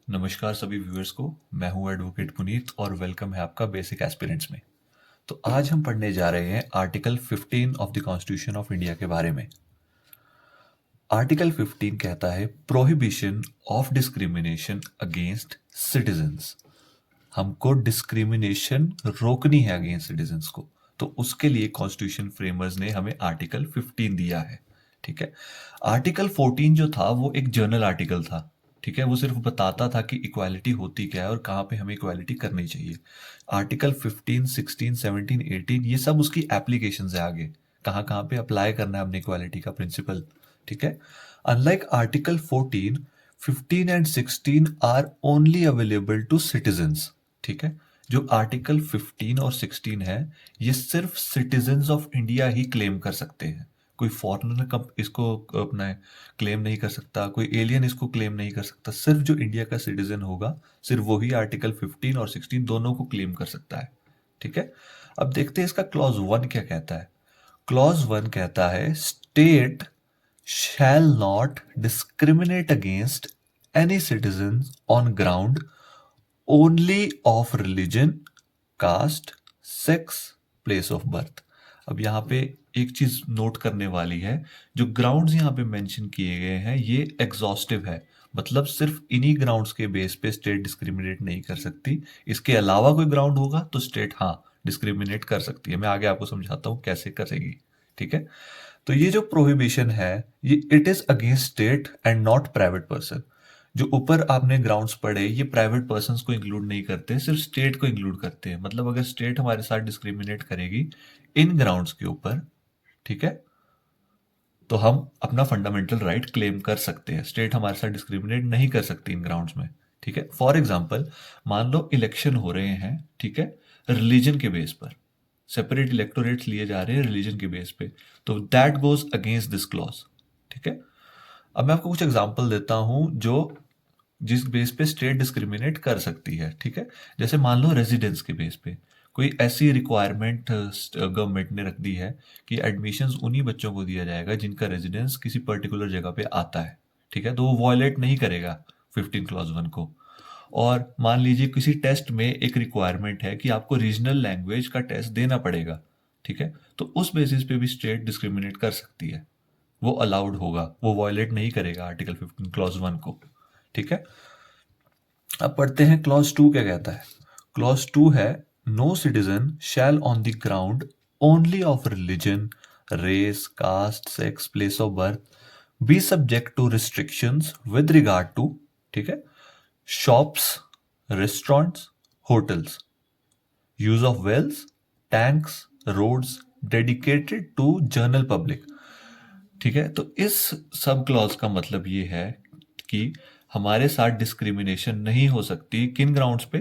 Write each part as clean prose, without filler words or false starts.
नमस्कार सभी व्यूअर्स को। मैं हूं एडवोकेट पुनीत और वेलकम है आपका बेसिक एस्पिरेंट्स में। तो आज हम पढ़ने जा रहे हैं article 15 of the constitution of India के बारे में। आर्टिकल 15 कहता है prohibition of discrimination against citizens. हमको डिस्क्रिमिनेशन रोकनी है अगेंस्ट सिटीजन्स को, तो उसके लिए कॉन्स्टिट्यूशन फ्रेमर्स ने हमें आर्टिकल 15 दिया है। ठीक है। आर्टिकल 14 जो था वो एक जर्नल आर्टिकल था। ठीक है, वो सिर्फ बताता था कि इक्वालिटी होती क्या है और कहाँ पे हमें इक्वालिटी करनी चाहिए। आर्टिकल 15, 16, 17, 18 ये सब उसकी एप्लीकेशन है आगे, कहाँ कहाँ पे अप्लाई करना है हमने इक्वालिटी का प्रिंसिपल। ठीक है। Unlike article 14, 15 and 16 are only available to citizens. ठीक है। जो आर्टिकल 15 और 16 है ये सिर्फ citizens of India he claim कर सकते हैं। कोई फॉरेनर कब इसको अपना क्लेम नहीं कर सकता, कोई एलियन इसको क्लेम नहीं कर सकता। सिर्फ जो इंडिया का सिटीजन होगा सिर्फ वही आर्टिकल 15 और 16 दोनों को क्लेम कर सकता है। ठीक है। अब देखते हैं इसका क्लॉज 1 क्या कहता है। क्लॉज 1 कहता है state shall not discriminate against any citizen on ground only of religion, caste, sex, place of birth। अब यहाँ पे एक चीज नोट करने वाली है, जो ग्राउंड्स यहाँ पे मेंशन किए गए हैं ये एग्जॉस्टिव है। मतलब सिर्फ इन्हीं ग्राउंड्स के बेस पे स्टेट डिस्क्रिमिनेट नहीं कर सकती। इसके अलावा कोई ग्राउंड होगा तो स्टेट हाँ डिस्क्रिमिनेट कर सकती है। मैं आगे आपको समझाता हूँ कैसे करेगी। ठीक है। तो ये जो प्रोहिबिशन है ये it is against state and not private person. जो ऊपर आपने ग्राउंड्स पढ़े ये प्राइवेट पर्सन्स को इंक्लूड नहीं करते, सिर्फ स्टेट को इंक्लूड करते हैं। मतलब अगर स्टेट हमारे साथ डिस्क्रिमिनेट करेगी इन ग्राउंड्स के ऊपर, ठीक है, तो हम अपना फंडामेंटल राइट क्लेम कर सकते हैं। स्टेट हमारे साथ डिस्क्रिमिनेट नहीं कर सकती इन ग्राउंड्स में। ठीक है। फॉर एग्जाम्पल मान लो इलेक्शन हो रहे हैं, ठीक है, रिलीजन के बेस पर सेपरेट इलेक्टोरेट्स लिए जा रहे हैं रिलीजन के बेस पे, तो that goes against this clause. ठीक है। अब मैं आपको कुछ एग्जांपल देता हूं जो जिस बेस पे स्टेट डिस्क्रिमिनेट कर सकती है। ठीक है। जैसे मान लो रेजिडेंस के बेस पे कोई ऐसी रिक्वायरमेंट गवर्नमेंट ने रख दी है कि एडमिशंस उन्हीं बच्चों को दिया जाएगा जिनका रेजिडेंस किसी पर्टिकुलर जगह पे आता है। ठीक है। तो वो वॉयलेट नहीं करेगा 15 क्लॉज 1 को। और मान लीजिए किसी टेस्ट में एक रिक्वायरमेंट है कि आपको रीजनल लैंग्वेज का टेस्ट देना पड़ेगा। ठीक है। तो उस बेसिस पे भी स्टेट डिस्क्रिमिनेट कर सकती है। वो अलाउड होगा, वो वॉयलेट नहीं करेगा आर्टिकल 15 क्लॉज 1 को। ठीक है। अब पढ़ते हैं क्लॉज 2 क्या कहता है। क्लॉज 2 है no citizen shall on the ground only of religion, race, caste, sex, place of birth be subject to restrictions with regard to, ठीक है, shops, restaurants, hotels, use of wells, tanks, roads dedicated to general public. ठीक है। तो इस sub clause का मतलब ये है कि हमारे साथ डिस्क्रिमिनेशन नहीं हो सकती किन ग्राउंड्स पे,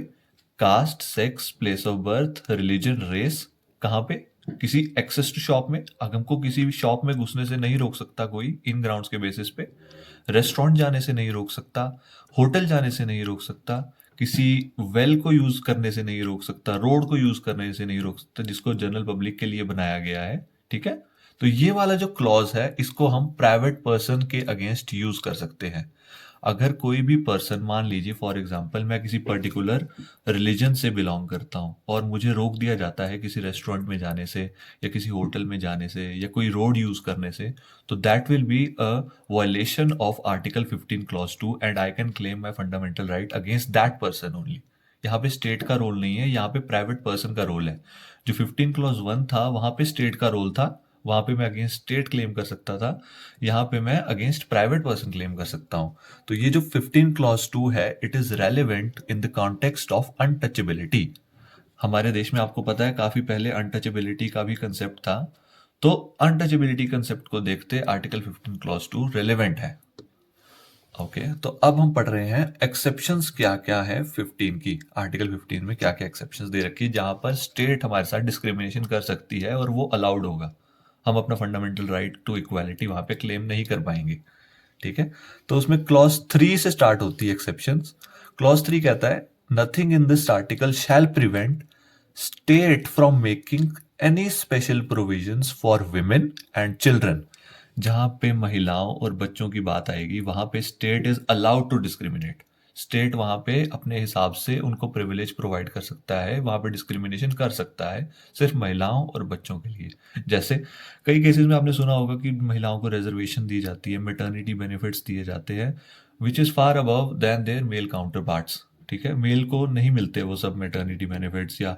caste, sex, place of birth, religion, race. कहाँ पे? किसी एक्सेस टू शॉप में, हमको किसी भी शॉप में घुसने से नहीं रोक सकता कोई इन ग्राउंड्स के बेसिस पे। रेस्टोरेंट जाने से नहीं रोक सकता, होटल जाने से नहीं रोक सकता, किसी वेल को यूज करने से नहीं रोक सकता, रोड को यूज करने से नहीं रोक सकता जिसको जनरल पब्लिक के लिए बनाया गया है। ठीक है। तो ये वाला जो क्लॉज है इसको हम प्राइवेट पर्सन के अगेंस्ट यूज कर सकते हैं। अगर कोई भी पर्सन, मान लीजिए फॉर एग्जांपल मैं किसी पर्टिकुलर रिलीजन से बिलोंग करता हूं और मुझे रोक दिया जाता है किसी रेस्टोरेंट में जाने से या किसी होटल में जाने से या कोई रोड यूज करने से, तो that will be a violation of article 15 clause 2 and I can claim my fundamental right against that person only. यहाँ पे स्टेट का रोल नहीं है, यहाँ पे प्राइवेट पर्सन का रोल है। जो 15 क्लॉज 1 था वहां पे स्टेट का रोल था, वहां पे मैं अगेंस्ट स्टेट क्लेम कर सकता था, यहाँ पे मैं अगेंस्ट प्राइवेट पर्सन क्लेम कर सकता हूँ। तो ये जो 15 क्लॉज 2 है it is relevant in the context of untouchability. हमारे देश में आपको पता है काफी पहले अनटचेबिलिटी का भी कंसेप्ट था, तो अनटचेबिलिटी कंसेप्ट को देखते आर्टिकल 15 क्लॉज 2 रेलेवेंट है। ओके। तो अब हम पढ़ रहे हैं एक्सेप्शंस क्या क्या है 15 की। आर्टिकल 15 में क्या क्या एक्सेप्शंस दे रखी है जहां पर स्टेट हमारे साथ डिस्क्रिमिनेशन कर सकती है और वो अलाउड होगा। हम अपना फंडामेंटल राइट टू इक्वालिटी वहां पे क्लेम नहीं कर पाएंगे। ठीक है। तो उसमें क्लॉज 3 से स्टार्ट होती है एक्सेप्शंस। क्लॉज 3 कहता है nothing in this article shall prevent state from making any special provisions for women and children. जहां पे महिलाओं और बच्चों की बात आएगी वहां पे state is allowed to discriminate. State वहाँ पे अपने हिसाब से उनको प्रिविलेज प्रोवाइड कर सकता है, वहाँ पे डिस्क्रिमिनेशन कर सकता है सिर्फ महिलाओं और बच्चों के लिए। जैसे कई केसेस में आपने सुना होगा कि महिलाओं को रिजर्वेशन दी जाती है, मैटरनिटी बेनिफिट्स दिए जाते हैं, which is far above than their male counterparts. ठीक है, मेल को नहीं मिलते वो सब मैटरनिटी बेनिफिट्स या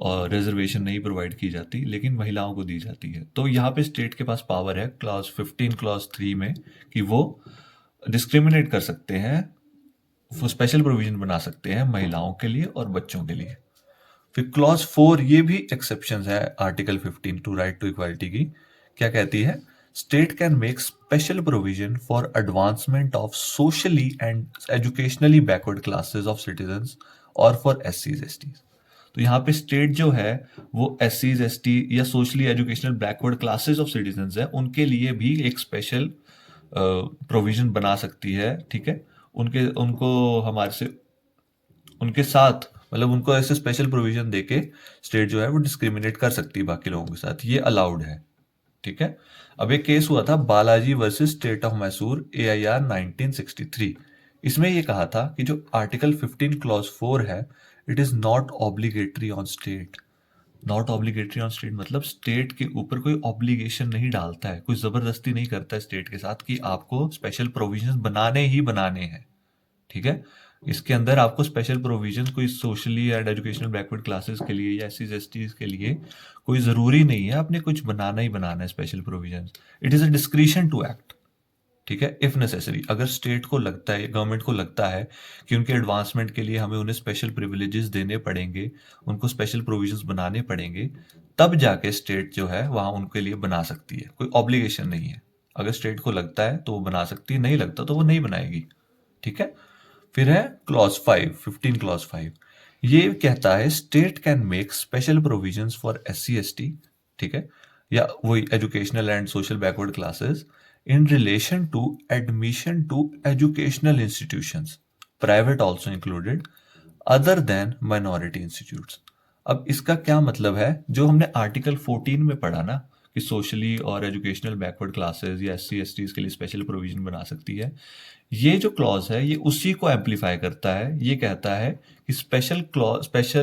और रिजर्वेशन नहीं प्रोवाइड की जाती, लेकिन महिलाओं को दी जाती है। तो यहाँ पे स्टेट के पास पावर है क्लॉज 15 क्लॉज 3 में कि वो डिस्क्रिमिनेट कर सकते हैं, वो स्पेशल प्रोविजन बना सकते हैं महिलाओं के लिए और बच्चों के लिए। फिर क्लॉज 4, ये भी एक्सेप्शन है article 15 to right to equality की। क्या कहती है? State can make special provision for advancement of socially and educationally backward classes of citizens और फॉर SCs STs। तो यहाँ पे स्टेट जो है वो SCs ST या socially educational backward classes of citizens है, उनके लिए भी एक स्पेशल प्रोविजन बना सकती है। ठीक है, उनके उनको हमारे से उनके साथ मतलब उनको ऐसे स्पेशल प्रोविजन देके स्टेट जो है वो डिस्क्रिमिनेट कर सकती है बाकी लोगों के साथ, ये अलाउड है। ठीक है, अब एक केस हुआ था Balaji versus state of Mysore AIR 1963। इसमें ये कहा था कि जो आर्टिकल 15 क्लॉज 4 है, it is not obligatory on state. Not obligatory on state मतलब स्टेट के ऊपर कोई ऑब्लिगेशन नहीं डालता है, कोई जबरदस्ती नहीं करता है स्टेट के साथ कि आपको स्पेशल प्रोविजंस बनाने ही बनाने हैं। ठीक है, इसके अंदर आपको स्पेशल प्रोविजन कोई socially and educational backward classes के लिए या SCs STs के लिए कोई ज़रूरी नहीं है आपने कुछ बनाना ही बनाना है special provision. It is a discretion to act. ठीक है, इफ नेसेसरी, अगर स्टेट को लगता है, गवर्नमेंट को लगता है कि उनके एडवांसमेंट के लिए हमें उन्हें स्पेशल प्रिविलेजेस देने पड़ेंगे, उनको स्पेशल प्रोविजंस बनाने पड़ेंगे, तब जाके स्टेट जो है वहाँ उनके लिए बना सकती है, कोई ऑब्लिगेशन नहीं है। अगर स्टेट को लगता है तो वो बना सकती है, नहीं लगता तो वो नहीं बनाएगी। ठीक है, फिर है क्लॉज 5, 15 क्लॉज 5। ये कहता है state can make special provisions for SC ST, ठीक है, या वही educational and social backward classes in relation to admission to educational institutions, private also included, other than minority institutes. अब इसका क्या मतलब है? जो हमने आर्टिकल 14 में पढ़ा ना कि सोशली और एजुकेशनल बैकवर्ड क्लासेस या SC STs के लिए स्पेशल प्रोविजन बना सकती है, ये जो क्लॉज है ये उसी को एम्पलीफाई करता है। ये कहता है कि स्पेशल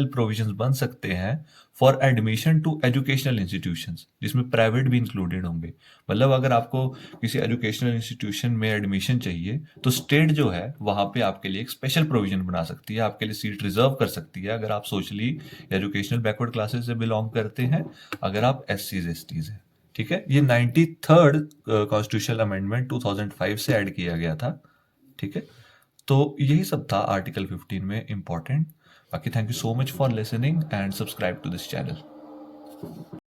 प्रोविजंस बन सकते हैं for admission to educational institutions, जिसमें प्राइवेट भी इंक्लूडेड होंगे। मतलब अगर आपको किसी एजुकेशनल इंस्टीट्यूशन में एडमिशन चाहिए तो स्टेट जो है वहां पे आपके लिए एक स्पेशल प्रोविजन बना सकती है, आपके लिए सीट रिजर्व कर सकती है अगर आप सोशली एजुकेशनल बैकवर्ड क्लासेस से बिलोंग करते हैं, अगर आप SCs STs हैं। ठीक है, ये 93rd कॉन्स्टिट्यूशनल अमेंडमेंट 2005 से ऐड किया गया था। ठीक है, तो यही सब था आर्टिकल 15 में इंपॉर्टेंट। बाकी thank you so much for listening and subscribe to this channel.